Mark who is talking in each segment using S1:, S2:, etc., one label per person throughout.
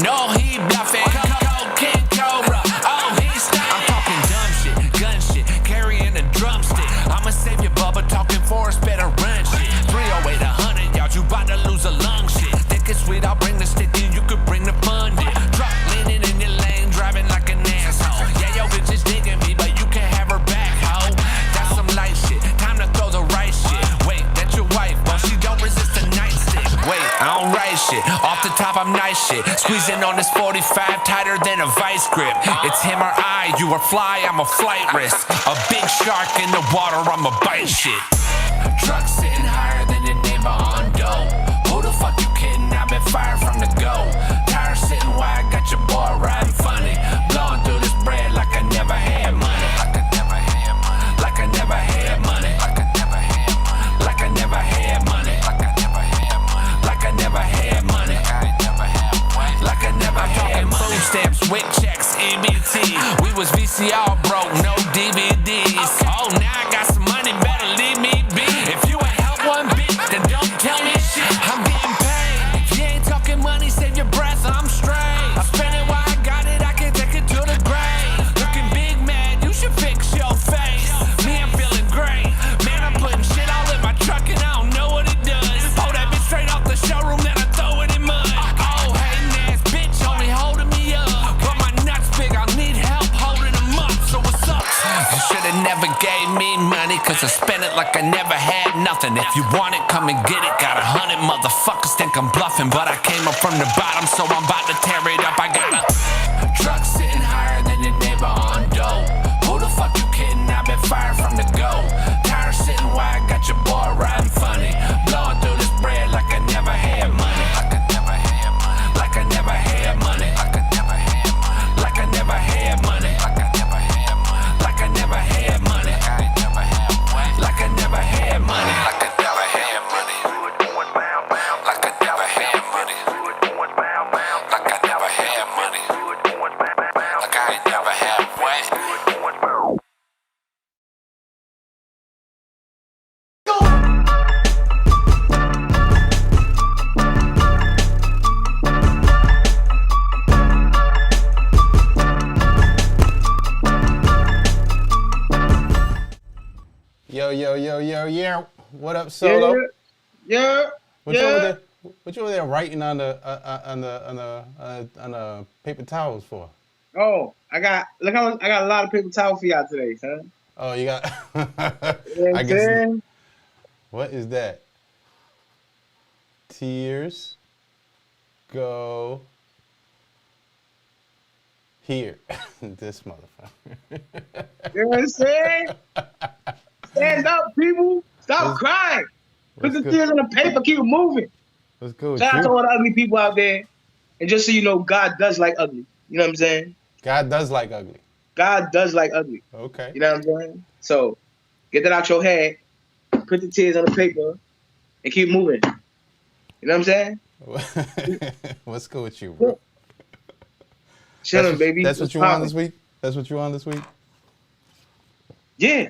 S1: No, he bluffing. King Cobra. Oh, he's staying. I'm talking dumb shit, gun shit, carrying a drumstick. I'ma save your bubba, talking forest, better run shit. 308, 100 yards, you bout to lose a lung shit. Think it's sweet, I'll bring the stick and you could bring the fun. Truck leaning in your lane, driving like an asshole. Yeah, yo, bitch is digging me, but you can't have her back, ho. That's some light shit, time to throw the right shit. Wait, that's your wife, well, she don't resist the nightstick. Wait, I don't write shit, off the top I'm nice shit. Squeezing on this 45, tighter than a vice grip. It's him or I, you are fly, I'm a flight risk. A big shark in the water, I'm a bite shit. Truck sitting higher than your neighbor on dough. Who the fuck you kidding? I've been fired from the go. Tires sitting wide, got your boy riding funny. Blowing through this bread like I never had money. Like I never had money. Like I never had money. Like I never had money. Like I never had money. Like I never had money. Like I never had money. Like I never had money. Food stamps, WIC checks, EBT. We was VCR broke, no DVDs. Oh, now I got some money, better leave me be. If you ain't help one bitch, then don't tell me shit. I'm getting paid. If you ain't talking money, save your breath, I'm straight. I spend it while I got it, I can take it to the grave. Looking big mad, you should fix your face. Me, I'm feeling great. Man, I'm putting shit all in my truck and I don't know what it does. Pull that bitch straight off the showroom, then I throw it in mud. Oh, hating ass bitch only holding me up. But my nuts big, I'll need help holding them up. So what's up? You should've never gave me money, cause I spent it like I never had nothing. If you want it, come and get it. Got 100 motherfuckers think I'm bluffing, but I came up from the bottom, so I'm about to tear it up. I got a truck sitting higher than your neighbor on dough. Who the fuck you kidding? I've been fired from the go. Tires sitting wide, got your boy riding funny. Blowing through this bread like I never had money. Like I never had money. Like I never had money. Like I never had money. Like I never had money. Like I never had money. Like I never had money. Like I never had money. Like I never had money. Like I never had money. Like I never had money. Like I never had money. Like I ain't never had what?
S2: Yo. What up, Solo?
S3: Yeah.
S2: What you over there writing on the paper towels for?
S3: Oh, I got a lot of paper towel for y'all today, son.
S2: Oh, you got.
S3: You know what
S2: I
S3: I'm
S2: guess.
S3: saying?
S2: What is that? Tears go here. This motherfucker.
S3: You know what I'm saying? Stand up, people. Stop crying. Put the tears on the paper. Keep it moving.
S2: What's good?
S3: Shout out to all the ugly people out there. And just so you know, God does like ugly. You know what I'm saying?
S2: God does like ugly.
S3: God does like ugly.
S2: Okay.
S3: You know what I'm saying? So get that out your head. Put the tears on the paper and keep moving. You know what I'm saying?
S2: What's good with you, bro?
S3: Chilling, baby.
S2: That's what you on this week? That's what you on this week?
S3: Yeah,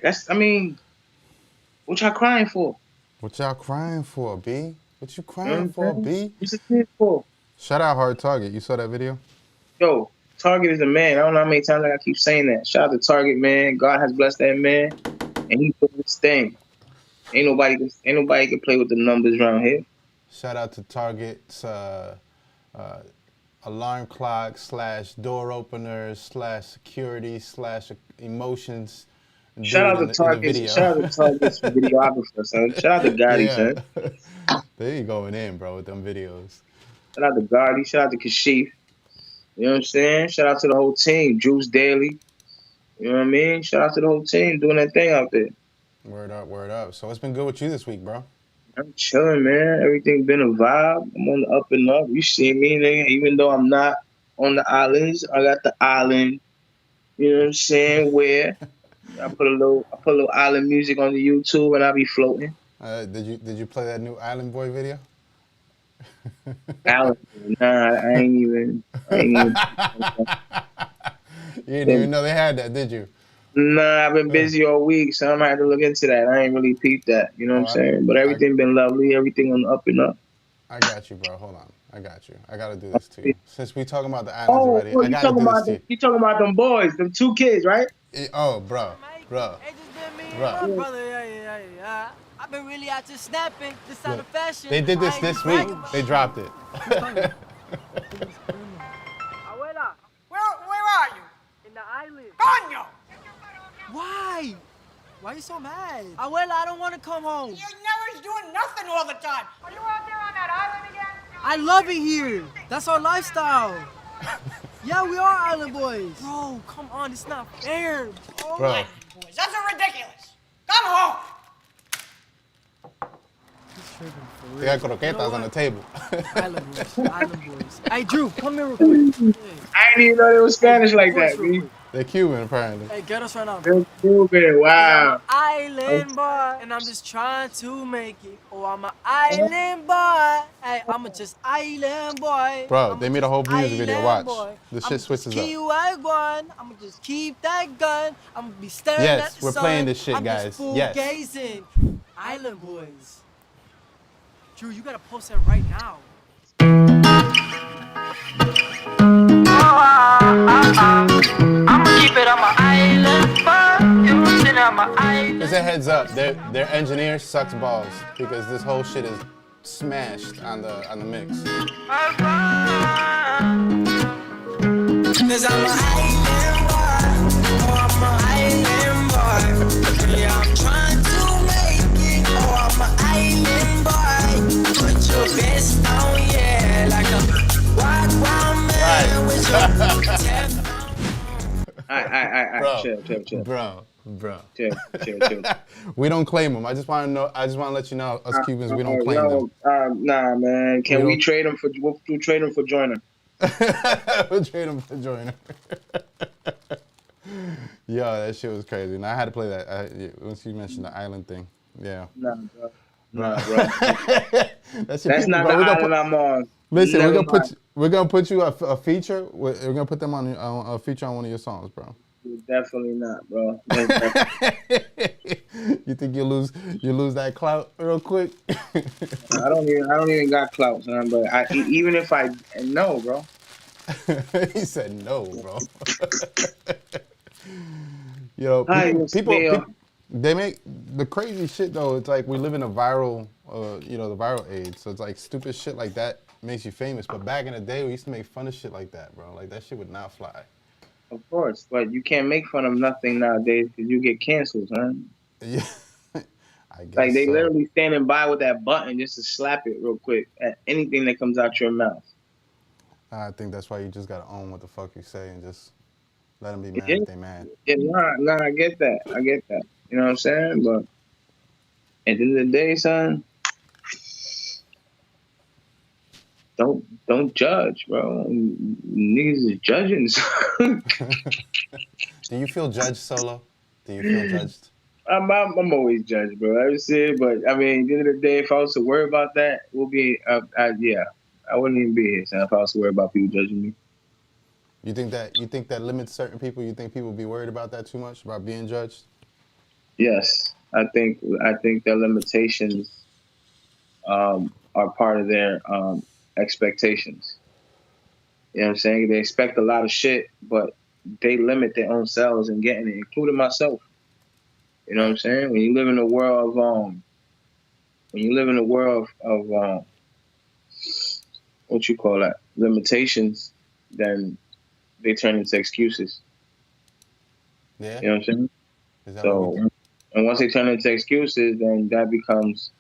S3: what y'all crying for?
S2: What y'all crying for, B? What you crying for, B?
S3: What's the tears for?
S2: Shout out Hard Target. You saw that video?
S3: Yo, Target is a man. I don't know how many times I keep saying that. Shout out to Target, man. God has blessed that man, and he doing his thing. Ain't nobody can play with the numbers around here.
S2: Shout out to Target's alarm clock / door openers / security / emotions.
S3: Shout out to Target. Shout out to Target's videographer, son. Shout out to Gotti, son.
S2: They going in, bro, with them videos.
S3: Shout out to Gotti. Shout out to Kashif. You know what I'm saying? Shout out to the whole team. Juice Daily. You know what I mean? Shout out to the whole team doing that thing out there.
S2: Word up. So what's been good with you this week, bro?
S3: I'm chilling, man. Everything been a vibe. I'm on the up and up. You see me, nigga. Even though I'm not on the islands, I got the island. You know what I'm saying? Where I put a little island music on the YouTube and I be floating.
S2: Did you play that new Island Boy video?
S3: Island? Nah, I ain't even.
S2: You didn't even know they had that, did you?
S3: Nah, I've been busy all week, so I'm gonna have to look into that. I ain't really peeped that, you know what I'm saying? But everything been lovely, everything on the up and up.
S2: I got you, bro. Hold on. I got you. I gotta do this to you. Since we talking about the islands already, I
S3: you
S2: gotta
S3: talking
S2: do this
S3: about
S2: to you.
S3: you talking about them boys, them 2 kids, right?
S2: Oh, bro.
S4: It just been me and
S2: Bruh.
S4: my brother. Yeah. I've been really out just snapping. This out of fashion.
S2: They did
S4: I
S2: this
S4: ain't
S2: this
S4: even
S2: week.
S4: bragging about
S2: They
S4: it.
S2: dropped it.
S4: Abuela,
S5: Where are you?
S4: in the island.
S5: Coño!
S4: Why? Why you so mad? Abuela, I don't want to come home.
S5: You're never doing nothing all the time. Are you out there on that island again?
S4: I love it here. That's our lifestyle. Yeah, we are island boys. Bro, come on, it's not fair.
S5: Oh,
S2: Bro.
S5: my boys, that's ridiculous. Come home.
S2: They got croquetas on the table.
S4: Island boys. Hey, Drew, come here real quick.
S3: I didn't even know they was Spanish like that,
S4: Real
S3: B.
S4: quick.
S2: They're Cuban, apparently.
S4: Hey, get us right now.
S3: They're Cuban, wow.
S4: I'm an island boy, and I'm just trying to make it. Oh, I'm an island boy. Hey, I'm a just island boy.
S2: Bro,
S4: I'm
S2: they
S4: a
S2: made a
S4: just
S2: whole music video.
S4: island
S2: Watch.
S4: boy.
S2: The shit
S4: I'ma
S2: switches
S4: just
S2: up.
S4: keep that gun. I'ma just keep that gun. I'ma be staring
S2: Yes,
S4: at the
S2: we're
S4: sun.
S2: playing this shit,
S4: I'm
S2: guys.
S4: just full
S2: Yes.
S4: gazing. Island boys. Drew, you gotta post that right now. I'ma keep it on my island, but you sit on my island.
S2: Just a heads up, their engineer sucks balls because this whole shit is smashed on the mix.
S6: Cause I'm an island boy, oh I'm an island boy. Yeah, I'm trying to make it, oh I'm an island boy. Put your best on, yeah, like a wild man with your Teflon.
S3: Alright, chill.
S2: Bro.
S3: Chill.
S2: We don't claim them. I just want to know. I just want to let you know, us Cubans, we don't claim
S3: no, nah, man. Can we trade them for? We'll trade them for Joyner.
S2: them. We'll trade them for Joyner. Yo, that shit was crazy. And I had to play that once you mentioned the island thing. Yeah.
S3: Nah, bro.
S2: That shit
S3: That's
S2: people,
S3: not
S2: bro.
S3: the island I'm on.
S2: Listen,
S3: Never
S2: we're gonna put you a feature. We're gonna put them on a feature on one of your songs, bro.
S3: Definitely not, bro.
S2: You think you lose that clout real quick?
S3: I don't even got clout, son. But even if I no, bro.
S2: He said no, bro. You know,
S3: Ay,
S2: they make the crazy shit though. It's like we live in a viral, the viral age. So it's like stupid shit like that makes you famous. But back in the day, we used to make fun of shit like that, bro. Like that shit would not fly.
S3: Of course, but you can't make fun of nothing nowadays because you get canceled, son.
S2: Yeah, I guess.
S3: Like they
S2: so.
S3: literally standing by with that button just to slap it real quick at anything that comes out your mouth.
S2: I think that's why you just gotta own what the fuck you say and just let them be mad
S3: Yeah.
S2: if they mad.
S3: Yeah, nah, I get that. You know what I'm saying? But at the end of the day, son, don't judge, bro. Niggas is judging.
S2: Do you feel judged, Solo? Do you feel judged?
S3: I'm always judged, bro. I would say, but I mean, at the end of the day, if I was to worry about that, we'll be, I wouldn't even be here, son, if I was to worry about people judging me.
S2: You think that limits certain people? You think people be worried about that too much, about being judged?
S3: Yes, I think their limitations are part of their expectations. You know what I'm saying? They expect a lot of shit, but they limit their own selves in getting it, including myself. You know what I'm saying? When you live in a world of what you call that, limitations, then they turn into excuses.
S2: Yeah.
S3: You know what I'm saying?
S2: Is that
S3: So,
S2: what we do?
S3: and once they turn into excuses, then it becomes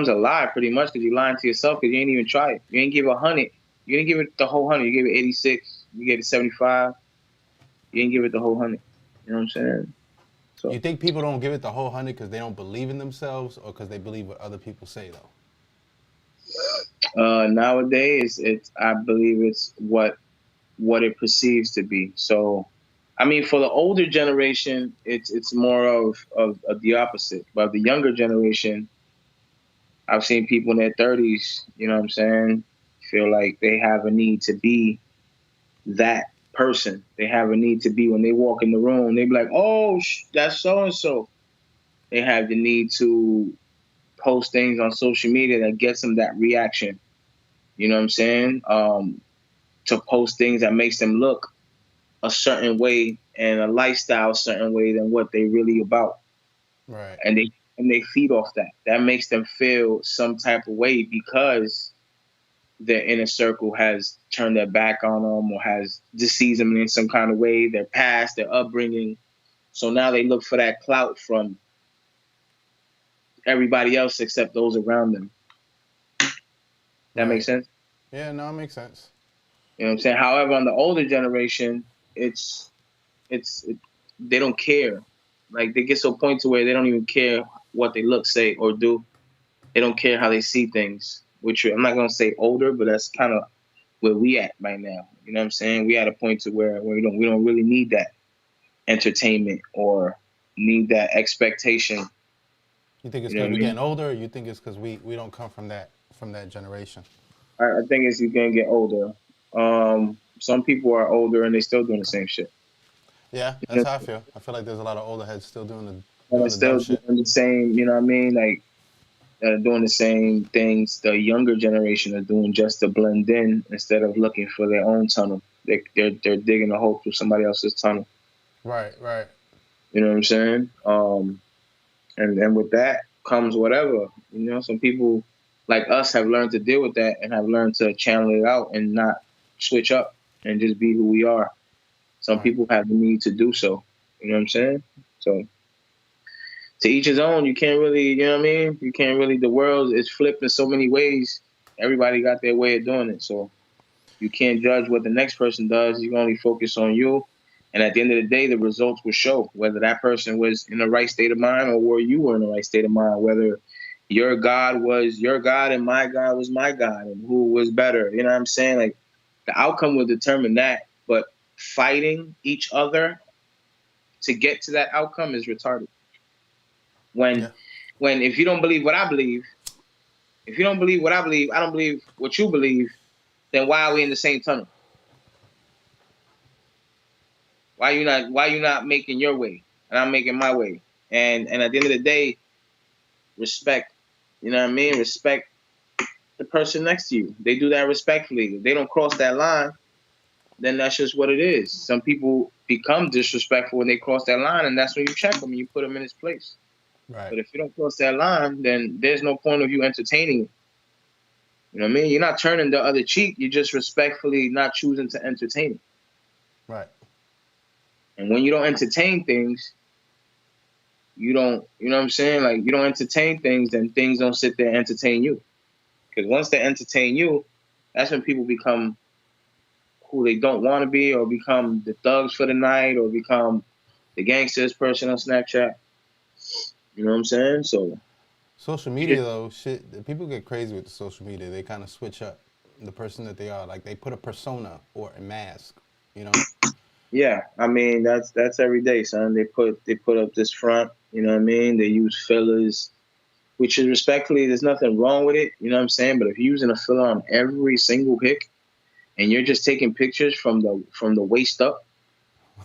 S3: a lie pretty much because you're lying to yourself because you ain't even try it. You ain't give 100. You didn't give it the whole 100. You gave it 86. You gave it 75. You didn't give it the whole 100. You know what I'm saying? So
S2: You think people don't give it the whole 100 because they don't believe in themselves or because they believe what other people say though?
S3: nowadays, I believe it's what it perceives to be. So, I mean, for the older generation, it's more of the opposite. But the younger generation, I've seen people in their 30s, you know what I'm saying, feel like they have a need to be that person. They have a need to be, when they walk in the room, they be like, oh, that's so-and-so. They have the need to post things on social media that gets them that reaction You know what I'm saying? To post things that makes them look a certain way and a lifestyle a certain way than what they really about.
S2: Right.
S3: And they feed off that. That makes them feel some type of way because their inner circle has turned their back on them or has deceived them in some kind of way, their past, their upbringing. So now they look for that clout from everybody else except those around them. That
S2: Right.
S3: makes sense?
S2: Yeah, no, it makes sense.
S3: You know what I'm saying? However, on the older generation, they don't care. Like they get to a point to where they don't even care what they look, say, or do. They don't care how they see things. Which I'm not gonna say older, but that's kind of where we at right now. You know what I'm saying? We at a point to where we don't really need that entertainment or need that expectation.
S2: You think it's
S3: You know
S2: because
S3: what
S2: we're
S3: I
S2: getting
S3: mean?
S2: older, or you think it's because we don't come from that generation?
S3: I think as you can get older, some people are older and they still doing the same shit.
S2: Yeah,
S3: You
S2: that's how I feel. I feel like there's a lot of older heads still doing
S3: know, and
S2: the dumb
S3: still
S2: shit.
S3: doing the same. You know what I mean? Like doing the same things the younger generation are doing just to blend in instead of looking for their own tunnel. They're digging a hole through somebody else's tunnel.
S2: Right, right.
S3: You know what I'm saying? And with that comes whatever. You know, some people like us have learned to deal with that and have learned to channel it out and not switch up and just be who we are. Some
S2: Right.
S3: people have the need to do so. You know what I'm saying? So to each his own. You can't really, you know what I mean? You can't really. The world is flipped in so many ways. Everybody got their way of doing it. So you can't judge what the next person does. You can only focus on you. And at the end of the day, the results will show whether that person was in the right state of mind or where you were in the right state of mind, whether your God was your God and my God was my God and who was better. You know what I'm saying? Like the outcome will determine that. But fighting each other to get to that outcome is retarded.
S2: Yeah.
S3: When if you don't believe what I believe, if you don't believe what I believe, I don't believe what you believe, then why are we in the same tunnel? Why you not making your way and I'm making my way? And at the end of the day, respect. You know what I mean? Respect the person next to you. They do that respectfully. If they don't cross that line, then that's just what it is. Some people become disrespectful when they cross that line, and that's when you check them and you put him in his place.
S2: Right.
S3: But if you don't cross that line, then there's no point of you entertaining it. You know what I mean? You're not turning the other cheek. You're just respectfully not choosing to entertain it.
S2: Right.
S3: And when you don't entertain things, you don't, you know what I'm saying? Like, you don't entertain things, then things don't sit there and entertain you. Because once they entertain you, that's when people become who they don't want to be or become the thugs for the night or become the gangsters person on Snapchat. You know what I'm saying? So
S2: Social media, though, shit, people get crazy with the social media. They kind of switch up the person that they are. Like, they put a persona or a mask, you know?
S3: yeah, I mean that's every day, son. They put up this front, you know what I mean? They use fillers, which is respectfully, there's nothing wrong with it, you know what I'm saying? But if you're using a filler on every single pic and you're just taking pictures from the waist up,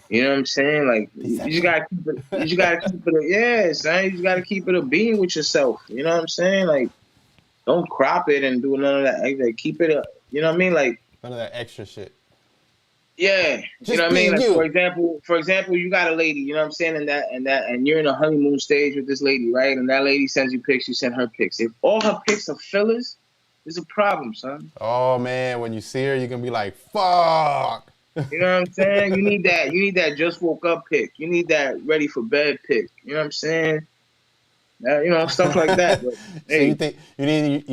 S3: you know what I'm saying? Like you just gotta keep it. You just gotta keep it. Yeah, son. You just gotta keep it a being with yourself. You know what I'm saying? Like, don't crop it and do none of that. Like, keep it up. You know what I mean? Like,
S2: None of that extra shit.
S3: yeah.
S2: Just
S3: You know what I mean?
S2: being
S3: Like,
S2: you.
S3: for example, you got a lady. You know what I'm saying? And you're in a honeymoon stage with this lady, right? And that lady sends you pics. You send her pics. If all her pics are fillers, there's a problem, son.
S2: Oh, man, when you see her, you're going to be like, fuck.
S3: You know what I'm saying? You need that. You need that just woke up pic. You need that ready for bed pic. You know what I'm saying? You know, stuff like that. But,
S2: So
S3: hey,
S2: you think you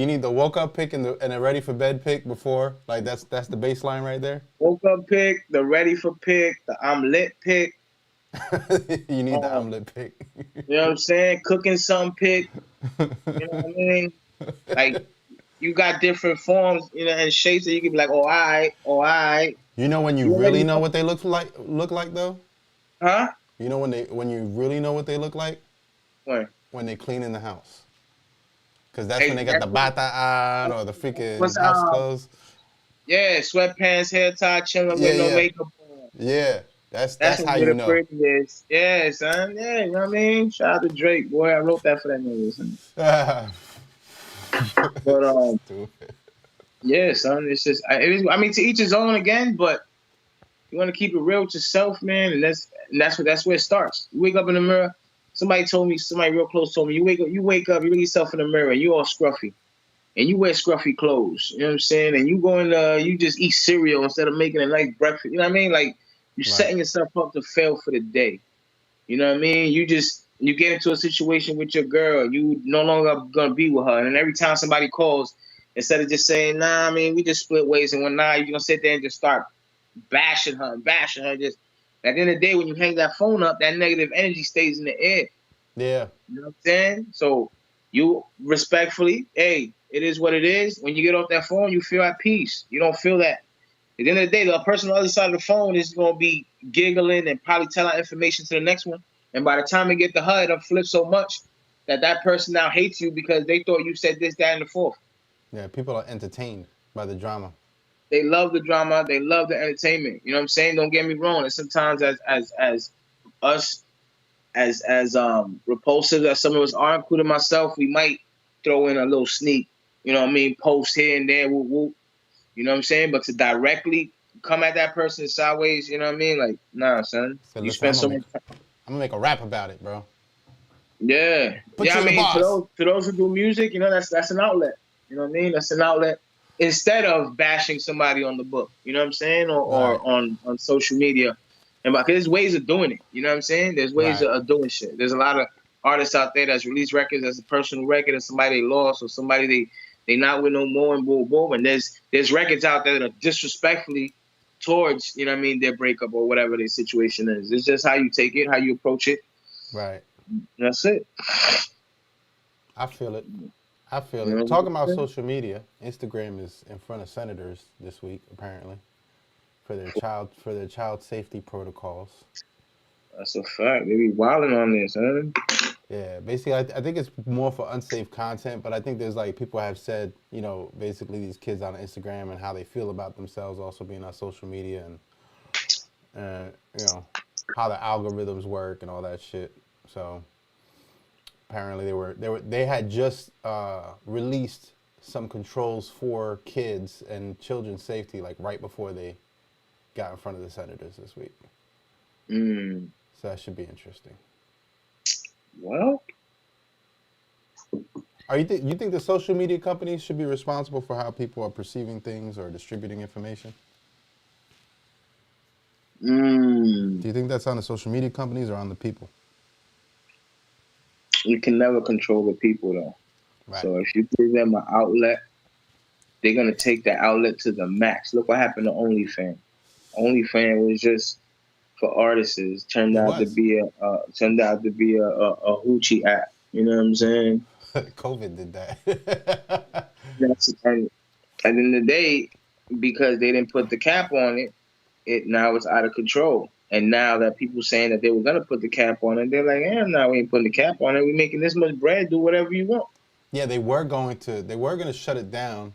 S2: need the woke up pick and the ready for bed pick before? Like, that's the baseline right there?
S3: woke up pic, the ready for pic, the I'm lit pic.
S2: You need the omelet pick.
S3: You know what I'm saying? Cooking some pic. You know what I mean? Like, you got different forms, you know, and shapes that you can be like, oh, all right.
S2: You know when you really know what they look like though?
S3: Huh?
S2: You know when you really know what they look like? When they clean in the house. Cause that's when they got the bata on or the freaking house clothes.
S3: Yeah, sweatpants, hair tie, chilling with no makeup on.
S2: Yeah. That's how
S3: what
S2: you
S3: the
S2: know.
S3: pretty is. Yeah, son. Yeah, you know what I mean? Shout out to Drake, boy. I wrote that for that nigga, son. But
S2: Stupid.
S3: Yeah, son. It's just, I mean, to each his own again, but you want to keep it real with yourself, man, and that's where it starts. You wake up in the mirror. Somebody real close told me, you wake up, you look at yourself in the mirror, and you all scruffy, and you wear scruffy clothes. You know what I'm saying? And you go in, you just eat cereal instead of making a nice breakfast. You know what I mean? Like you're setting yourself up to fail for the day. You know what I mean? You get into a situation with your girl, you no longer gonna be with her, and every time somebody calls, instead of just saying, nah, I mean, we just split ways, and when nah, you're gonna sit there and just start bashing her and bashing her. Just at the end of the day, when you hang that phone up, that negative energy stays in the air.
S2: Yeah.
S3: You know what I'm saying? So you respectfully, hey, it is what it is. When you get off that phone, you feel at peace. You don't feel that. At the end of the day, the person on the other side of the phone is going to be giggling and probably telling information to the next one. And by the time they get the HUD, it'll flip so much that person now hates you because they thought you said this, that, and the fourth.
S2: Yeah, people are entertained by the drama.
S3: They love the drama. They love the entertainment. You know what I'm saying? Don't get me wrong. And sometimes as us, as repulsive as some of us are, including myself, we might throw in a little sneak, you know what I mean, post here and there, whoop, whoop. You know what I'm saying? But to directly come at that person sideways, you know what I mean? Like, nah, son.
S2: So
S3: You
S2: listen,
S3: spend so much time.
S2: I'm gonna make a rap about it, bro.
S3: Yeah.
S2: Put
S3: Yeah,
S2: you
S3: I
S2: in the
S3: mean,
S2: box.
S3: to those who do music, you know, that's an outlet. You know what I mean? That's an outlet instead of bashing somebody on the book, you know what I'm saying? Or
S2: Right.
S3: on social media. And because there's ways of doing it, you know what I'm saying? There's ways
S2: Right.
S3: of doing shit. There's a lot of artists out there that's released records as a personal record of somebody they lost or somebody they not with no more and boom, boom. And there's records out there that are disrespectfully towards, you know what I mean, their breakup or whatever their situation is. It's just how you take it, how you approach it.
S2: Right.
S3: That's it.
S2: I feel it. I feel
S3: You know
S2: it.
S3: what
S2: Talking
S3: I'm
S2: about
S3: saying?
S2: social media, Instagram is in front of senators this week, apparently, for their child safety protocols.
S3: That's a fact. They be wilding on this, huh?
S2: Yeah, basically, I think it's more for unsafe content, but I think there's like people have said, you know, basically these kids on Instagram and how they feel about themselves also being on social media and you know, how the algorithms work and all that shit. So apparently they had just released some controls for kids and children's safety like right before they got in front of the senators this week.
S3: Mm.
S2: So that should be interesting.
S3: Well,
S2: You think the social media companies should be responsible for how people are perceiving things or distributing information? Do you think that's on the social media companies or on the people?
S3: you can never control the people though.
S2: Right.
S3: So if you give them an outlet, they're gonna take that outlet to the max. Look what happened to OnlyFans. OnlyFans was just for artists. Turned
S2: It
S3: out to
S2: was.
S3: be a hoochie app. You know what I'm saying?
S2: COVID did that.
S3: And at the end of the day, because they didn't put the cap on it, now it's out of control. And now that people saying that they were gonna put the cap on it, they're like, no, we ain't putting the cap on it. We're making this much bread. Do whatever you want.
S2: Yeah, they were going to shut it down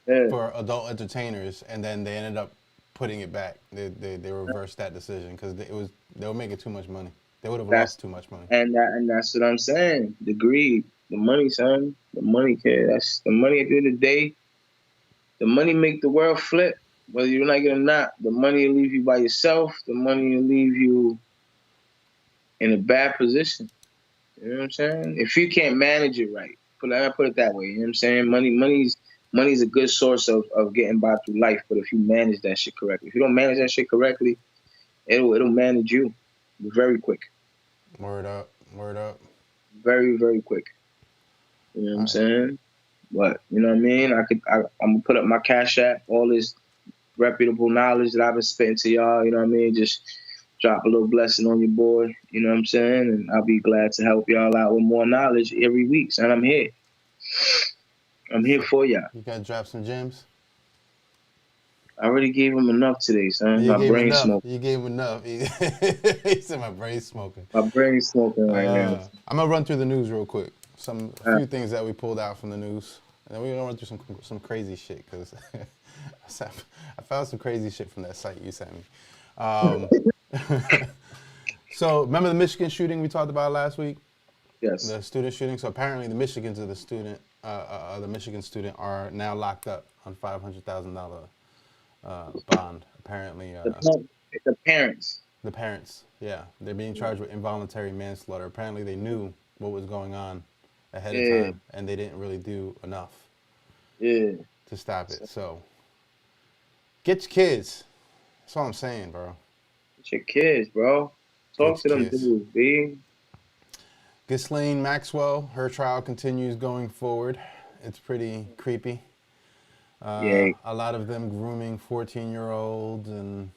S3: Yeah.
S2: for adult entertainers, and then they ended up putting it back. They reversed that decision because they were making too much money. They would have lost too much money.
S3: And that's what I'm saying. The greed, the money, son, the money, kid. That's the money. At the end of the day, the money make the world flip. Whether you like it or not, the money will leave you by yourself. The money will leave you in a bad position. You know what I'm saying? If you can't manage it right, I put it that way. You know what I'm saying? Money's a good source of getting by through life. But if you manage that shit correctly, if you don't manage that shit correctly, it'll manage you very quick.
S2: Word up.
S3: Very, very quick. You know what I'm saying? But you know what I mean? I'm gonna put up my Cash App, all this reputable knowledge that I've been spitting to y'all, you know what I mean? Just drop a little blessing on your boy, you know what I'm saying? And I'll be glad to help y'all out with more knowledge every week, son. I'm here. I'm here for y'all.
S2: You gotta drop some gems.
S3: I already gave him enough today, son. My brain smoking.
S2: You gave him enough. He said my brain's smoking.
S3: My brain's smoking right now.
S2: I'm gonna run through the news real quick. A few things that we pulled out from the news, and then we're gonna run through some crazy shit because I found some crazy shit from that site you sent me. So remember the Michigan shooting we talked about last week?
S3: Yes.
S2: The student shooting. So apparently the Michigans are the student the Michigan student, are now locked up on $500,000 bond. Apparently,
S3: The parents.
S2: the parents, yeah, they're being charged with involuntary manslaughter. Apparently, they knew what was going on ahead of
S3: Yeah.
S2: time, and they didn't really do enough
S3: Yeah.
S2: to stop it. So, get your kids. That's all I'm saying, bro.
S3: It's your kids, bro. Talk
S2: Get
S3: to them
S2: your kids.
S3: dudes, B.
S2: Ghislaine Maxwell, her trial continues going forward. It's pretty creepy.
S3: Yeah.
S2: A lot of them grooming 14-year-olds and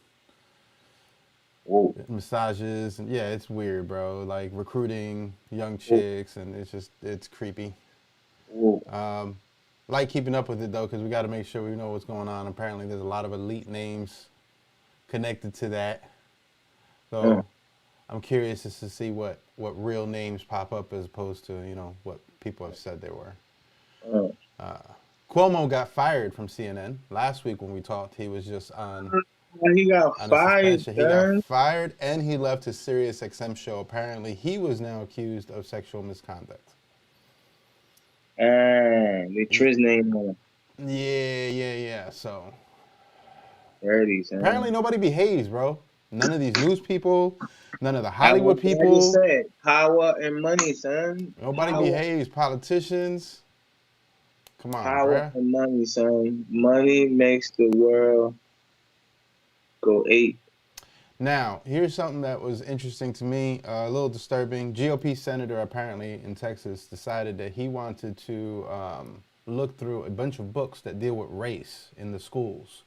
S3: Whoa.
S2: massages, and yeah, it's weird, bro. Like recruiting young chicks, and it's creepy.
S3: Whoa.
S2: Like keeping up with it though, because we got to make sure we know what's going on. Apparently, there's a lot of elite names connected to that. So I'm curious just to see what real names pop up as opposed to what people have said they were. Cuomo got fired from CNN last week when we talked. He was just on
S3: He got
S2: a
S3: fired,
S2: suspension. He got fired and he left his Sirius XM show. Apparently, he was now accused of sexual misconduct.
S3: They Triz name on
S2: Yeah. So
S3: dirty, son.
S2: apparently nobody behaves, bro. None of these news people, none of the Hollywood
S3: Like I
S2: people.
S3: just said, power and money, son.
S2: Nobody
S3: Power.
S2: behaves. Politicians. Come on,
S3: Power
S2: bruh.
S3: and money, son. Money makes the world go ape.
S2: Now, here's something that was interesting to me, a little disturbing. GOP senator apparently in Texas decided that he wanted to look through a bunch of books that deal with race in the schools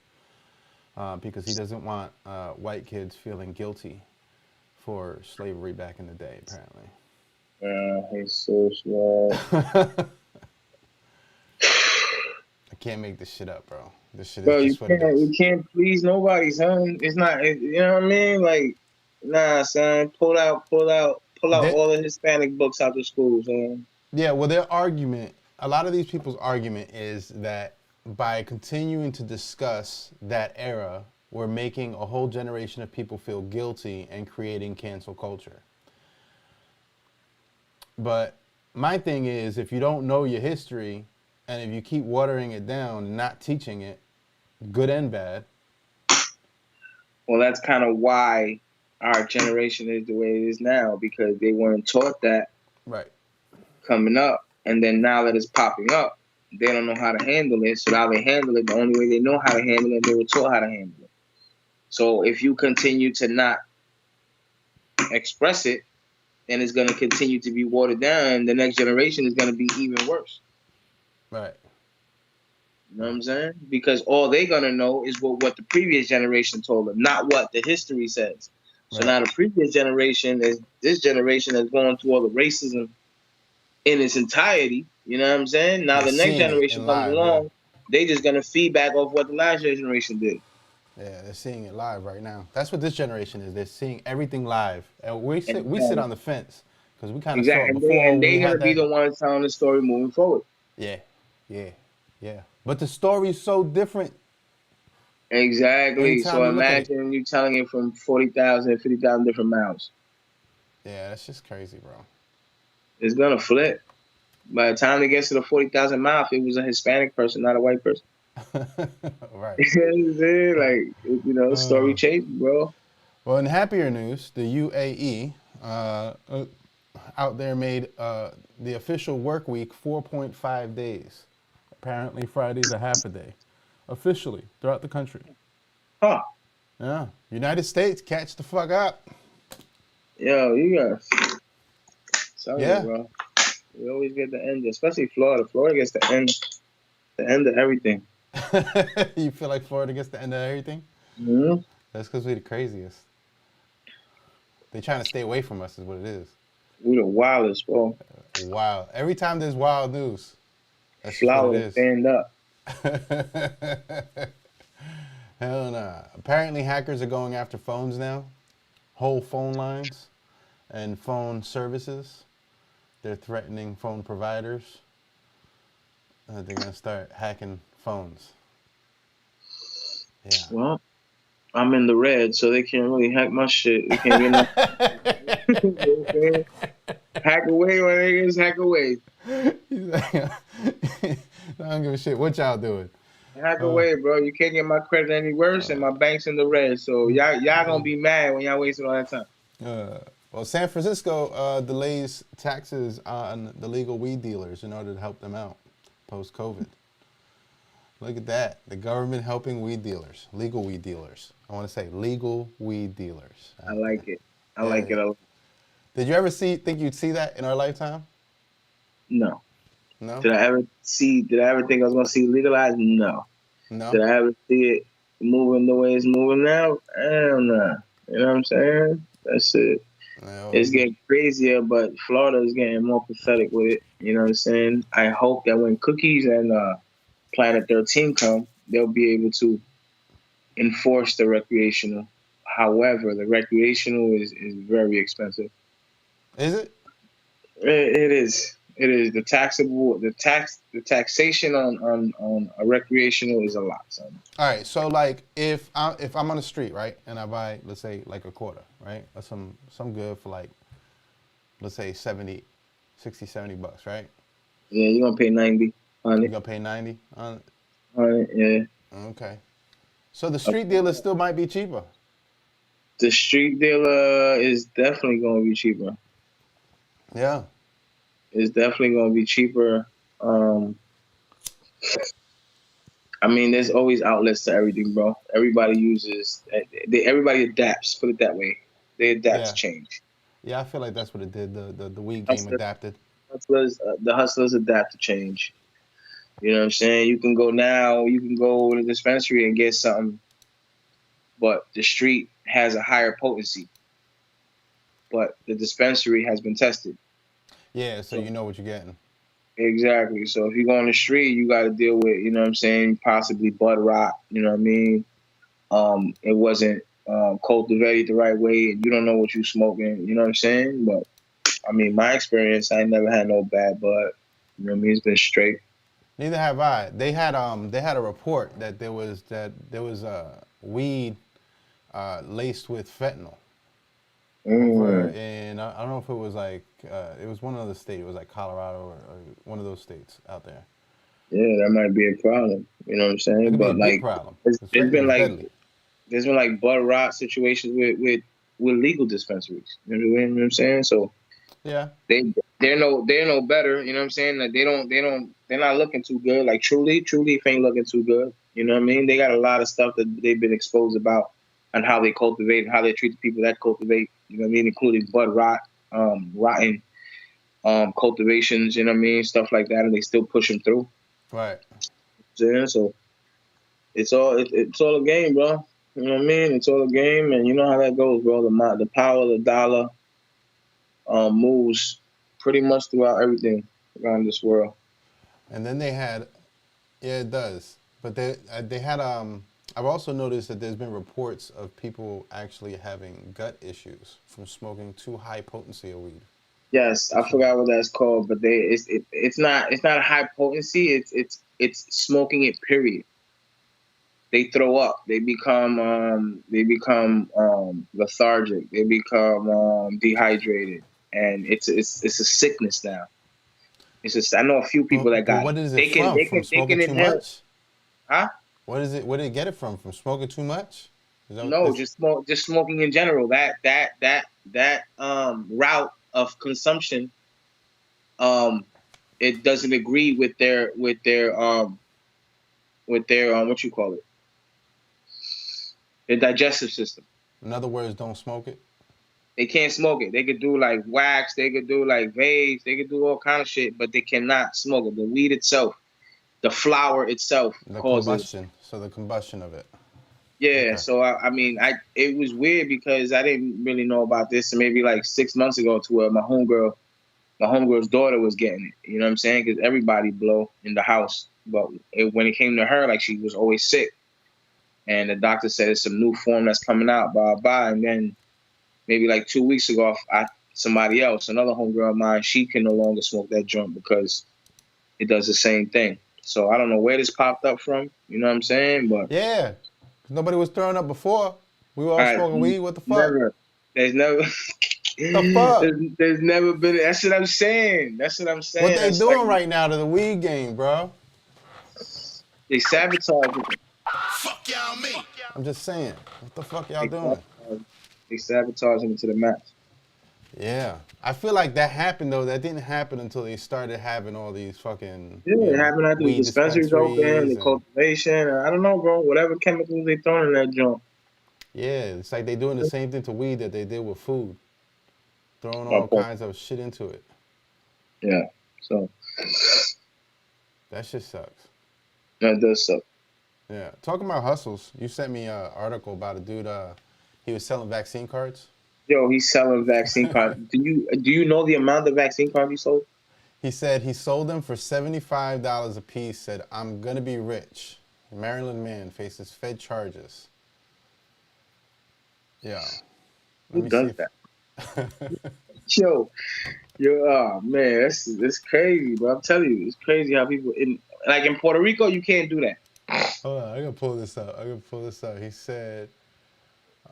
S2: because he doesn't want white kids feeling guilty for slavery back in the day, apparently.
S3: He's so smart.
S2: I can't make this shit up, bro. This shit
S3: Bro,
S2: is
S3: you
S2: just what it
S3: can't,
S2: is.
S3: you can't please nobody, son. It's not, you know what I mean? Like, nah, son. Pull out
S2: That-
S3: all the Hispanic books out the school, son.
S2: Yeah, well, their argument, a lot of these people's argument is that by continuing to discuss that era, we're making a whole generation of people feel guilty and creating cancel culture. But my thing is, if you don't know your history and if you keep watering it down and not teaching it, good and bad.
S3: Well, that's kind of why our generation is the way it is now, because they weren't taught that
S2: Right.
S3: coming up. And then now that it's popping up, they don't know how to handle it. So now they handle it the only way they know how to handle it, they were taught how to handle it. So if you continue to not express it, then it's going to continue to be watered down. And the next generation is going to be even worse.
S2: Right.
S3: You know what I'm saying? Because all they're going to know is what the previous generation told them, not what the history says. So
S2: Right.
S3: now the previous generation is this generation has gone through all the racism in its entirety. You know what I'm saying? Now
S2: They're
S3: the next
S2: seeing it
S3: generation
S2: in
S3: comes
S2: live,
S3: along, they just going to feedback off what the last generation did.
S2: Yeah, they're seeing it live right now. That's what this generation is. They're seeing everything live. And we sit on the fence because we kind of saw it
S3: Exactly.
S2: before.
S3: And
S2: we
S3: they're going
S2: had
S3: to be
S2: that-
S3: the ones telling the story moving forward.
S2: Yeah. But the story's so different.
S3: Exactly.
S2: Anytime
S3: So
S2: you look at it-
S3: imagine you telling it from 40,000, 50,000 different mouths.
S2: Yeah, that's just crazy, bro.
S3: It's going to flip. By the time it gets to the 40,000 mouth, it was a Hispanic person, not a white person.
S2: Right.
S3: You know what I'm saying? Like, story changes, bro.
S2: Well, in happier news, the UAE out there made the official work week 4.5 days. Apparently, Friday's a half a day. Officially, throughout the country.
S3: Huh.
S2: Yeah. United States, catch the fuck up.
S3: Yo, you guys. Sorry,
S2: Yeah.
S3: bro. We always get the end, especially Florida. Florida gets the end of everything.
S2: You feel like Florida gets the end of everything?
S3: Mm-hmm.
S2: That's because we're the craziest. They trying to stay away from us is what it is.
S3: We the wildest, bro.
S2: Wow. Every time there's wild news, that's just what it
S3: Flowers
S2: is.
S3: stand up.
S2: Hell nah. Apparently hackers are going after phones now. Whole phone lines and phone services. They're threatening phone providers. They're going to start hacking phones. Yeah.
S3: Well, I'm in the red, so they can't really hack my shit. They can't get no. You know what I'm saying? Hack away, my niggas. Hack away.
S2: He's like, I don't give a shit what y'all doing.
S3: Hack away, bro. You can't get my credit any worse, and my bank's in the red. So y'all gonna be mad when y'all wasting all that time.
S2: Well, San Francisco delays taxes on the legal weed dealers in order to help them out post-COVID. Look at that. The government helping weed dealers, legal weed dealers. I want to say legal weed dealers.
S3: I like it. I like it a lot.
S2: Did you ever think you'd see that in our lifetime?
S3: No.
S2: No?
S3: Did I ever think I was gonna see legalized? No.
S2: No?
S3: Did I ever see it moving the way it's moving now? Hell no. You know what I'm saying? That's it.
S2: No.
S3: It's getting crazier, but Florida is getting more pathetic with it. You know what I'm saying? I hope that when Cookies and Planet 13 come, they'll be able to enforce the recreational. However, the recreational is very expensive.
S2: Is it?
S3: It is. It is. The taxation on a recreational is a lot, son.
S2: All right, so like if I'm on the street, right, and I buy, let's say, like a quarter, right, or some good for like, let's say 70 bucks, right?
S3: Yeah, you're gonna pay 90 on
S2: You
S3: it.
S2: gonna pay 90 on it?
S3: On it, yeah.
S2: Okay. So the street dealer still might be cheaper.
S3: The street dealer is definitely gonna be cheaper.
S2: Yeah.
S3: It's definitely gonna be cheaper. I mean, there's always outlets to everything, bro. Everybody uses. Everybody adapts. Put it that way. They adapt to change.
S2: Yeah, I feel like that's what it did. The weed game adapted.
S3: The hustlers adapt to change. You know what I'm saying? You can go to the dispensary and get something, but the street has a higher potency. But the dispensary has been tested.
S2: Yeah, so you know what you're getting.
S3: Exactly. So if you go on the street, you got to deal with, you know what I'm saying, possibly bud rot. You know what I mean? It wasn't cultivated the right way, and you don't know what you're smoking. You know what I'm saying? But I mean, my experience, I never had no bad bud. You know what I mean? It's been straight.
S2: Neither have I. They had a report that there was weed laced with fentanyl. And I don't know if it was like it was one other state. It was like Colorado or one of those states out there.
S3: Yeah, that might be a problem. You know what I'm saying? But like, there's been like bud rot situations with legal dispensaries. You know what I'm saying? So
S2: yeah,
S3: they're no better. You know what I'm saying? Like they're not looking too good. Like Truly ain't looking too good. You know what I mean? They got a lot of stuff that they've been exposed about and how they cultivate and how they treat the people that cultivate. You know what I mean? Including bud rot, rotten cultivations. You know what I mean? Stuff like that, and they still push them through.
S2: Right.
S3: Yeah, so it's all a game, bro. You know what I mean? It's all a game, and you know how that goes, bro. The power of the dollar moves pretty much throughout everything around this world.
S2: And then they had, yeah, it does. But they had I've also noticed that there's been reports of people actually having gut issues from smoking too high potency of weed.
S3: Yes, I forgot what that's called, but it's not a high potency. It's smoking it. Period. They throw up. They become lethargic. They become dehydrated, and it's a sickness now. It's just I know a few people that got.
S2: What is it
S3: they can,
S2: from?
S3: They can,
S2: From smoking
S3: they can
S2: too
S3: inhale.
S2: much?
S3: Huh?
S2: What is it? Where did it get it from? From smoking too much?
S3: No, just smoking in general. That route of consumption, it doesn't agree with their what you call it, their digestive system.
S2: In other words, don't smoke it.
S3: They can't smoke it. They could do like wax. They could do like vapes. They could do all kind of shit, but they cannot smoke it. The weed itself, the flower itself,
S2: The
S3: causes
S2: combustion. So the combustion of it.
S3: Yeah,
S2: Okay.
S3: so I mean, it was weird because I didn't really know about this, and maybe like 6 months ago, to where my homegirl's daughter was getting it. You know what I'm saying? Because everybody blow in the house, but when it came to her, like she was always sick, and the doctor said it's some new form that's coming out, blah blah. And then maybe like 2 weeks ago, somebody else, another homegirl of mine, she can no longer smoke that joint because it does the same thing. So I don't know where this popped up from. You know what I'm saying? But
S2: Yeah. Nobody was throwing up before. We were all
S3: Alright,
S2: smoking weed. What the fuck?
S3: Never. There's never.
S2: The fuck?
S3: There's never been. That's what I'm saying. That's what I'm saying.
S2: What they
S3: It's
S2: doing
S3: like,
S2: right now to the weed game, bro?
S3: They sabotage it.
S1: Fuck y'all me.
S2: I'm just saying. What the fuck y'all doing?
S3: They sabotage him to the max.
S2: Yeah. I feel like that happened, though. That didn't happen until they started having all these fucking...
S3: Yeah,
S2: you
S3: it
S2: know,
S3: happened after the
S2: weed
S3: dispensaries open, the
S2: and-
S3: cultivation. I don't know, bro. Whatever chemicals they throwing in that joint.
S2: Yeah, it's like they doing the same thing to weed that they did with food. Throwing all
S3: Okay.
S2: kinds of shit into it.
S3: Yeah. So
S2: That shit sucks.
S3: that does suck.
S2: Yeah. Talking about hustles, you sent me an article about a dude, he was selling vaccine cards.
S3: Yo, he's selling vaccine cards. Do you know the amount of vaccine cards he sold?
S2: He said he sold them for $75 a piece, said, I'm gonna be rich. Maryland man faces Fed charges. Yeah.
S3: Who does that? Yo, oh man, that's crazy, bro. I'm telling you, it's crazy how people in Puerto Rico, you can't do that.
S2: Hold on, I gotta pull this up. He said,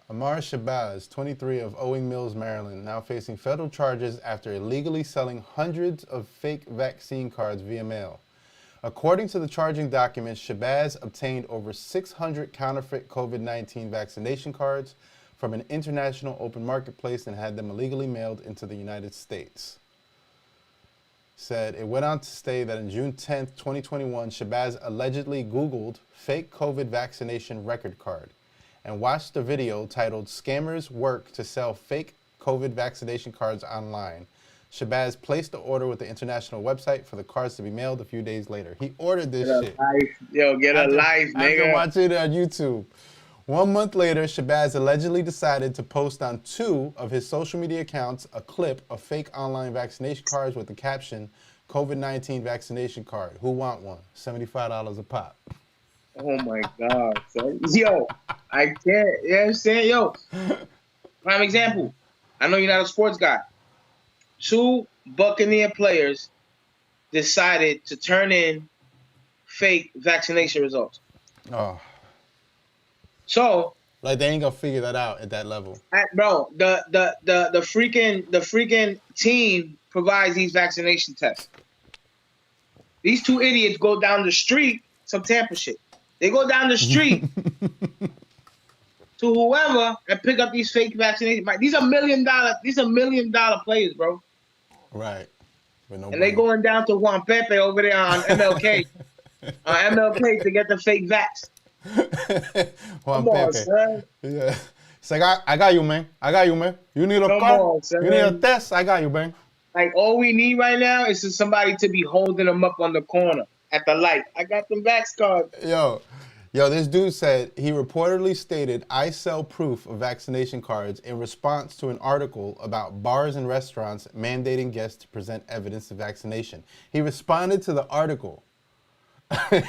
S2: Amar Shabazz, 23 of Owing Mills, Maryland, now facing federal charges after illegally selling hundreds of fake vaccine cards via mail. According to the charging documents, Shabazz obtained over 600 counterfeit COVID-19 vaccination cards from an international open marketplace and had them illegally mailed into the United States. Said it went on to say that on June 10th, 2021, Shabazz allegedly Googled fake COVID vaccination record card and watched a video titled Scammers Work to Sell Fake COVID Vaccination Cards Online. Shabazz placed the order with the international website for the cards to be mailed a few days later. He ordered this shit.
S3: Get a life,
S2: After
S3: nigga.
S2: watching it on YouTube. 1 month later, Shabazz allegedly decided to post on 2 of his social media accounts a clip of fake online vaccination cards with the caption, COVID-19 vaccination card. Who want one? $75 a pop.
S3: Oh my God, son. Yo, I can't. You know what I'm saying? Yo, prime example. I know you're not a sports guy. 2 Buccaneer players decided to turn in fake vaccination results.
S2: Oh,
S3: So,
S2: like they ain't gonna figure that out at that level.
S3: bro, the freaking team provides these vaccination tests. These 2 idiots go down the street, some Tampa shit. They go down the street to whoever and pick up these fake vaccination. These are $1 million players, bro.
S2: Right. But no
S3: And they going down to Juan Pepe over there on MLK, to get the fake vax.
S2: Juan
S3: Come on,
S2: Pepe.
S3: son.
S2: Yeah. It's like, I got you, man. You need a
S3: Come
S2: card?
S3: on, son.
S2: You need a test? I got you, man.
S3: Like, all we need right now is for somebody to be holding them up on the corner at the light. I got them vax cards.
S2: Yo, this dude said he reportedly stated, I sell proof of vaccination cards in response to an article about bars and restaurants mandating guests to present evidence of vaccination. He responded to the article.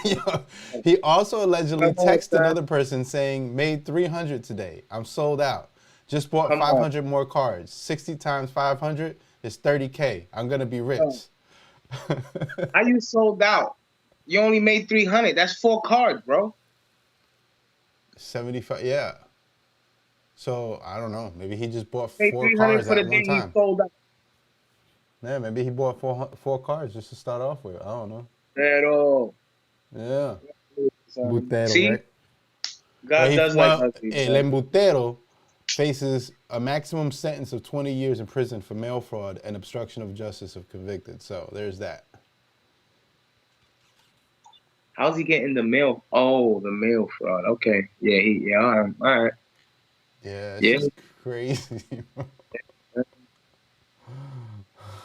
S2: Yo, he also allegedly texted another person saying, made 300 today. I'm sold out. Just bought 500 more cards. 60 times 500 is 30K. I'm going to be rich.
S3: How you sold out? You only made 300. That's 4 cards, bro.
S2: 75, yeah. So, I don't know. Maybe he just bought
S3: Made
S2: 4
S3: 300
S2: cards
S3: for the
S2: at
S3: day
S2: one
S3: you
S2: time.
S3: sold out.
S2: Yeah, maybe he bought 4 cards just to start off with. I don't know.
S3: At all.
S2: Yeah.
S3: Embutero, see?
S2: Right?
S3: God does like hustlers.
S2: El embutero faces a maximum sentence of 20 years in prison for mail fraud and obstruction of justice if convicted. So there's that.
S3: How's he getting the mail? Oh, the mail fraud. Okay. Yeah, all right.
S2: Yeah, it's
S3: Yeah.
S2: just crazy.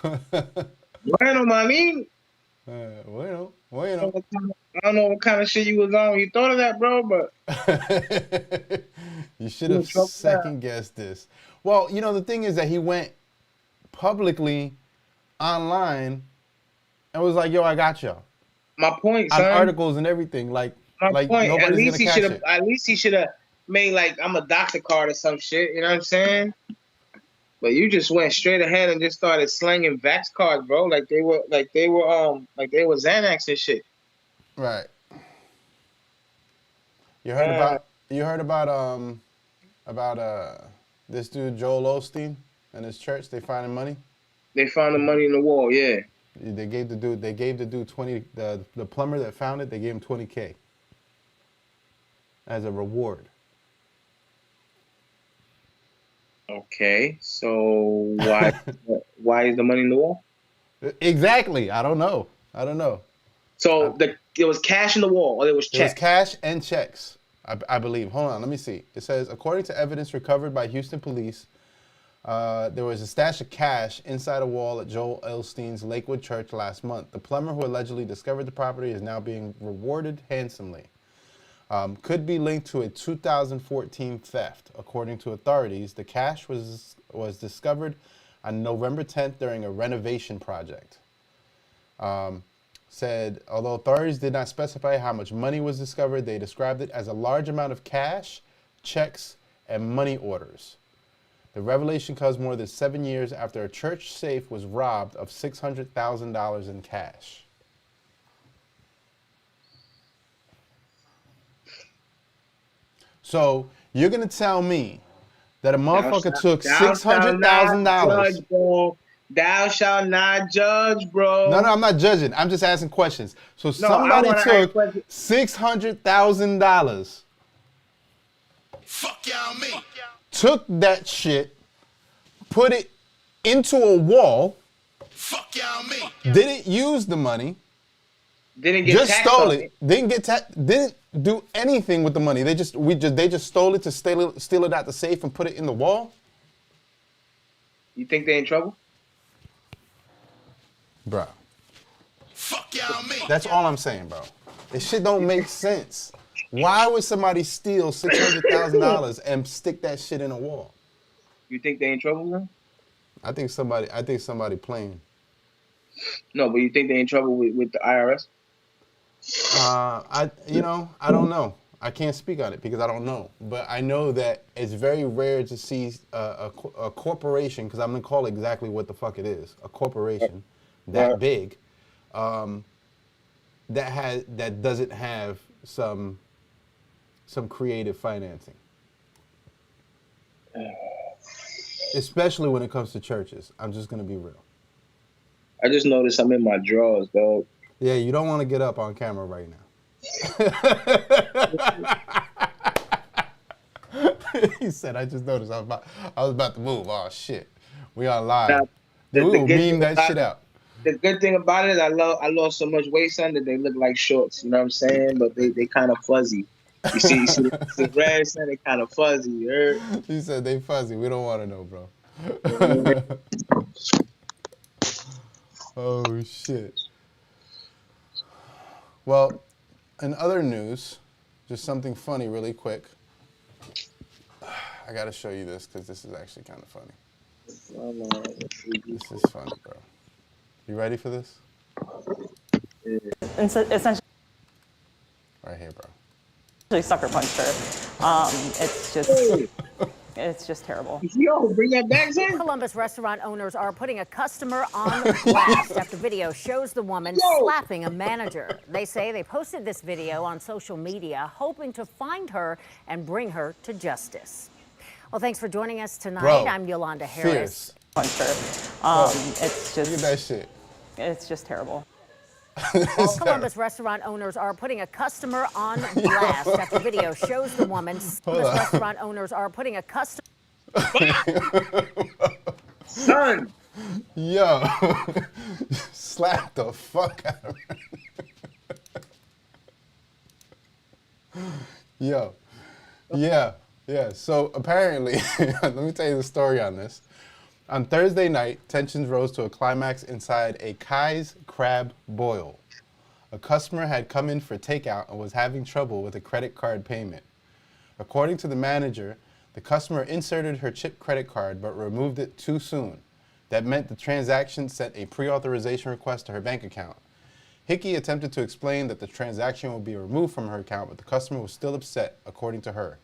S3: Bueno, manín.
S2: Bueno.
S3: I don't know what kind of shit you was on when you thought of that, bro, but
S2: You should have second guessed this. Well, the thing is that he went publicly online and was like, yo, I got y'all.
S3: my point,
S2: On
S3: son.
S2: articles and everything. Like
S3: My point. At
S2: nobody's
S3: least
S2: gonna catch it.
S3: At least he should have made like I'm a doctor card or some shit. You know what I'm saying? But you just went straight ahead and just started slanging vax cards, bro. Like they were Xanax and shit.
S2: Right. You heard about about this dude Joel Osteen and his church? They finding money.
S3: They found the money in the wall. Yeah.
S2: They gave the dude 20. The plumber that found it, they gave him $20K as a reward.
S3: Okay. So why is the money in the wall?
S2: Exactly. I don't know.
S3: So it was cash in the wall, or there was
S2: There was
S3: checks.
S2: cash and checks, I believe. Hold on, let me see. It says, according to evidence recovered by Houston police, there was a stash of cash inside a wall at Joel Osteen's Lakewood Church last month. The plumber who allegedly discovered the property is now being rewarded handsomely. Could be linked to a 2014 theft. According to authorities, the cash was discovered on November 10th during a renovation project. Said, although authorities did not specify how much money was discovered, they described it as a large amount of cash, checks, and money orders. The revelation comes more than 7 years after a church safe was robbed of $600,000 in cash. So you're gonna tell me that a motherfucker took $600,000?
S3: Thou shalt not judge, bro.
S2: No, I'm not judging. I'm just asking questions. So somebody
S3: wanna
S2: took
S3: ask questions.
S2: $600,000,
S1: Fuck y'all me.
S2: took that shit, put it into a wall,
S1: Fuck y'all me.
S2: didn't use the money,
S3: Didn't get
S2: just
S3: taxed
S2: stole
S3: on
S2: it, didn't do anything with the money. They just stole it to steal it out the safe and put it in the wall.
S3: You think they in trouble?
S2: Bro,
S1: Fuck y'all me.
S2: that's all I'm saying, bro. This shit don't make sense. Why would somebody steal $600,000 and stick that shit in a wall?
S3: You think they in trouble, though?
S2: I think somebody playing.
S3: No, but you think they in trouble with the IRS?
S2: I don't know. I can't speak on it because I don't know. But I know that it's very rare to see a corporation, because I'm gonna call it exactly what the fuck it is, a corporation that big, that doesn't have some creative financing, especially when it comes to churches. I'm just gonna be real.
S3: I just noticed I'm in my drawers, dog.
S2: Yeah, you don't want to get up on camera right now. He said, "I just noticed I was about to move." Oh shit, we on live.
S3: Now,
S2: We will
S3: good
S2: meme
S3: thing
S2: that
S3: about
S2: shit out.
S3: The good thing about it, I lost so much weight, son, that they look like shorts. You know what I'm saying? But they kind of fuzzy. You see the red, son, they kind of fuzzy. You heard?
S2: He said they fuzzy. We don't want to know, bro. Oh shit. Well, in other news, just something funny really quick. I gotta show you this because this is actually kind of funny. This is funny, bro. You ready for this?
S7: Essentially
S2: Right here, bro.
S7: sucker punched her. It's just terrible.
S3: Yo, bring that back, son.
S8: Columbus restaurant owners are putting a customer on blast after video shows the woman slapping a manager. They say they posted this video on social media, hoping to find her and bring her to justice. Well, thanks for joining us tonight.
S2: Bro,
S8: I'm Yolanda Harris.
S2: fierce.
S7: Punched her.
S2: Look at that shit.
S7: It's just terrible.
S8: Columbus restaurant owners are putting a customer on blast after video shows the woman. Columbus restaurant owners are putting a customer.
S3: Son,
S2: Yo, slap the fuck out of her. Yo, yeah. So apparently, let me tell you the story on this. On Thursday night, tensions rose to a climax inside a Kai's Crab Boil. A customer had come in for takeout and was having trouble with a credit card payment. According to the manager, the customer inserted her chip credit card but removed it too soon. That meant the transaction sent a pre-authorization request to her bank account. Hickey attempted to explain that the transaction would be removed from her account, but the customer was still upset, according to her.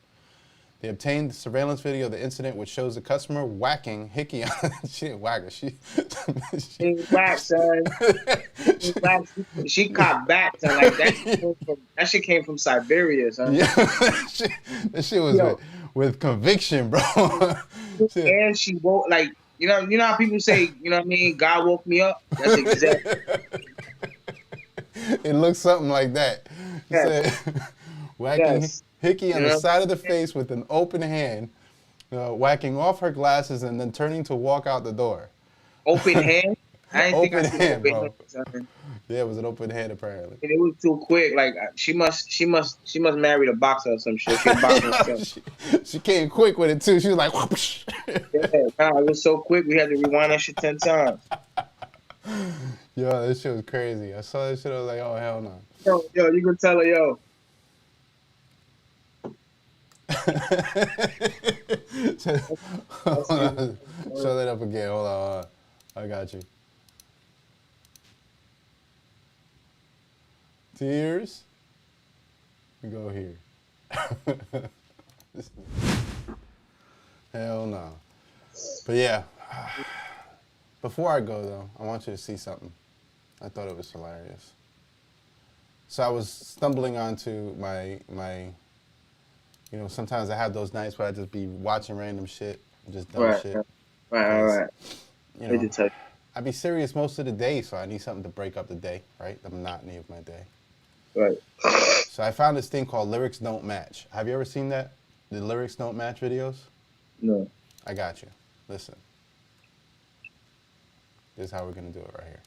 S2: They obtained the surveillance video of the incident, which shows the customer whacking Hickey. She didn't whack her. She
S3: back, son. She caught back, son. Like that shit came from Siberia, son.
S2: Yeah, that shit was with conviction, bro. Shit.
S3: And she woke, like, you know how people say, you know what I mean? God woke me up. That's exactly.
S2: It looks something like that. He
S3: Yes.
S2: said, whacking
S3: Yes.
S2: Hickey on
S3: You
S2: the
S3: know?
S2: side of the face with an open hand, whacking off her glasses and then turning to walk out the door.
S3: Open hand. I didn't think I
S2: Open
S3: could
S2: hand,
S3: open
S2: bro.
S3: hand. Son.
S2: Yeah, it was an open hand apparently.
S3: And it was too quick. Like she must marry the boxer or some shit. She a boxer herself.
S2: she came quick with it too. She was like, whoosh.
S3: Yeah, nah, it was so quick. We had to rewind that shit 10 times.
S2: Yo, this shit was crazy. I saw this shit. I was like, oh hell no.
S3: Yo, you can tell her, yo.
S2: Hold on. Show that up again. Hold on. I got you. Tears. We go here. Hell no. But yeah. Before I go though, I want you to see something. I thought it was hilarious. So I was stumbling onto my you know, sometimes I have those nights where I just be watching random shit, just dumb
S3: Right.
S2: shit.
S3: Right.
S2: You
S3: Good to
S2: know,
S3: tell you.
S2: I be serious most of the day, so I need something to break up the day, right? The monotony of my day.
S3: Right.
S2: So I found this thing called Lyrics Don't Match. Have you ever seen that? The Lyrics Don't Match videos?
S3: No.
S2: I got you. Listen. This is how we're gonna do it right here.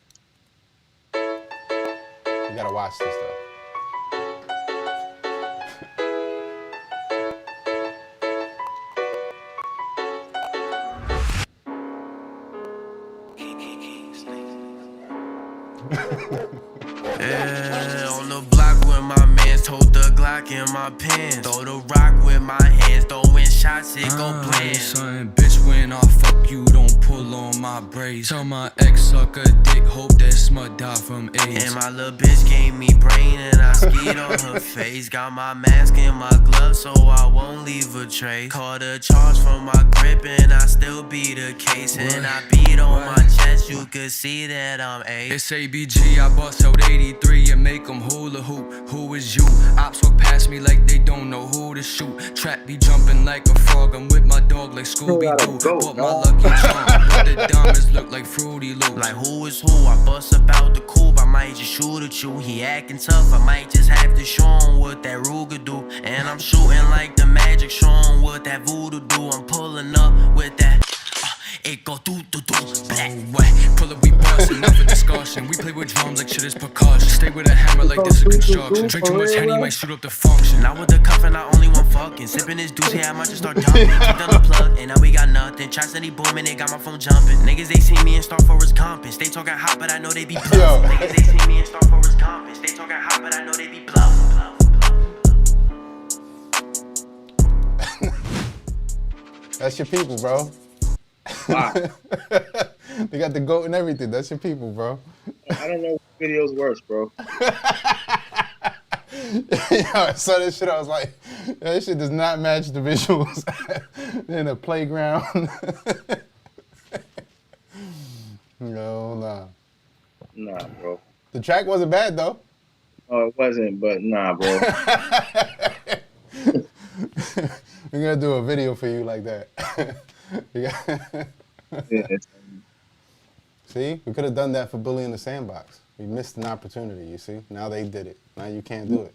S2: You gotta watch this stuff.
S9: Yeah, on the block with my mans, hold the Glock in my pants. Throw the rock with my hands, throwing shots, it go bland.
S10: Son, bitch, when I fuck you, don't pull on my braids. Tell my ex suck a dick, hope that smut die from AIDS.
S9: And my little bitch gave me brain and I skied on her face. Got my mask and my gloves so I won't leave a trace. Caught a charge from my grip and I still beat the case. And I beat on my chest, you could see that I'm A.
S10: It's ABG, I bust out 83 and make them hula hoop. Who is you? Ops walk past me like they don't know who to shoot. Trap be jumping like a frog, I'm with my dog like Scooby-Doo. Bought my lucky charm, but the diamonds look like Fruity Loops.
S9: Like who is who? I bust about the coupe, I might just shoot at you. He acting tough, I might just have to show him what that Ruger do. And I'm shooting like the magic, show him what that voodoo do. I'm pulling up with that, it go do-do-do, black.
S10: Pull up, we bust, enough for discussion. We play with drums like shit is percussion. Stay with a hammer like this is construction. Drink too much Henny, might shoot up the function.
S9: Now with the cuff and I only want fucking. Sipping this juice, yeah, I might just start jumping. Kicked on the plug, and now we got nothing. Try steady booming, they got my phone jumping. Niggas, they see me and start Forrest Gumping. Stay talking hot, but I know they be bluffing. Niggas, they see me and start Forrest Gumping. Stay talking hot, but I know they be bluffing.
S2: That's your people, bro.
S3: Wow.
S2: They got the goat and everything. That's your people, bro.
S3: I don't know what video's worse, bro.
S2: Yo, I saw this shit. I was like, this shit does not match the visuals in a playground. No.
S3: Nah, bro.
S2: The track wasn't bad though.
S3: Oh, it wasn't, but nah, bro.
S2: We're gonna do a video for you like that.
S3: Yeah.
S2: See, we could have done that for Bully in the Sandbox. We missed an opportunity. You see, now they did it. Now you can't do it.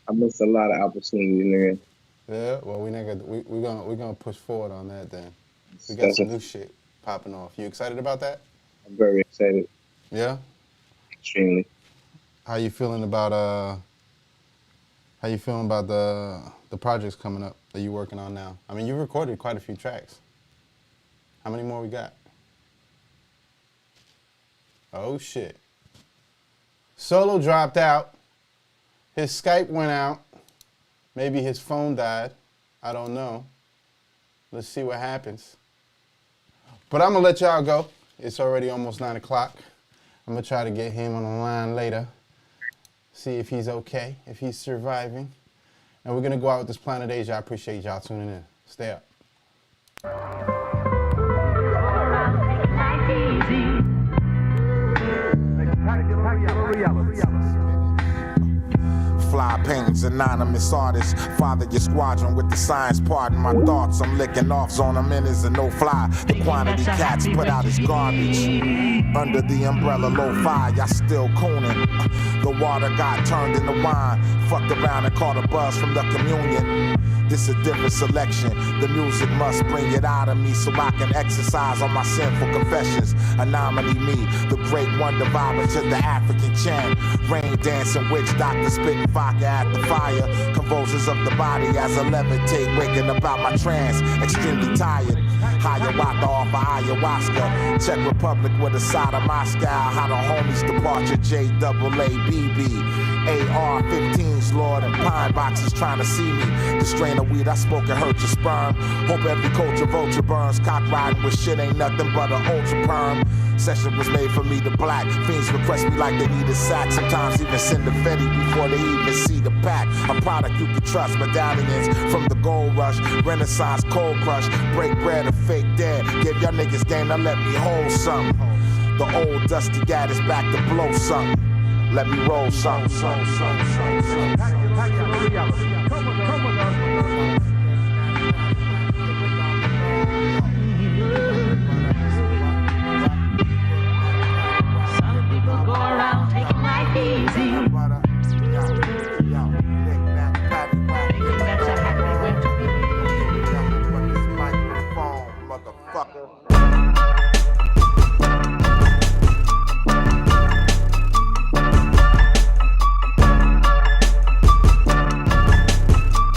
S3: I missed a lot of opportunities, nigga.
S2: Yeah, well, we're gonna push forward on that then. We got some new shit popping off. You excited about that?
S3: I'm very excited.
S2: Yeah.
S3: Extremely.
S2: How you feeling about the projects coming up that you're working on now? I mean, you recorded quite a few tracks. How many more we got? Oh shit. Solo dropped out. His Skype went out. Maybe his phone died. I don't know. Let's see what happens. But I'm gonna let y'all go. It's already almost 9 o'clock. I'm gonna try to get him on the line later. See if he's okay, if he's surviving. And we're gonna go out with this Planet Asia. I appreciate y'all tuning in. Stay up.
S11: fly paintings, anonymous artists. Father your squadron with the science part in my thoughts. I'm licking off zone I'm in is a no fly. The quantity cats put out is garbage. Under the umbrella lo-fi, y'all still cooning. The water got turned into wine. Fucked around and caught a buzz from the communion. This a different selection. The music must bring it out of me so I can exercise on my sinful confessions. Anomaly me, the great wonder vibing to the African chant. Rain dancing witch doctor spitting vodka at the fire. Convulsions of the body as I levitate, waking up out my trance. Extremely tired. Hiawatha off of ayahuasca. Czech Republic with a side of Moscow. How the homies departure JAABB. AR-15s, Lord, and pine boxes trying to see me. The strain of weed I smoke and hurt your sperm. Hope every culture vulture burns. Cock riding with shit ain't nothing but an ultra perm. Session was made for me to black. Fiends request me like they need a sack. Sometimes even send the Fetty before they even see the pack. A product you can trust. Medallions from the gold rush. Renaissance cold crush. Break bread or fake dead. Give y'all niggas game, now let me hold something. The old dusty gat is back to blow something. Let me roll something.
S6: Go around taking life easy.
S11: Motherfucker.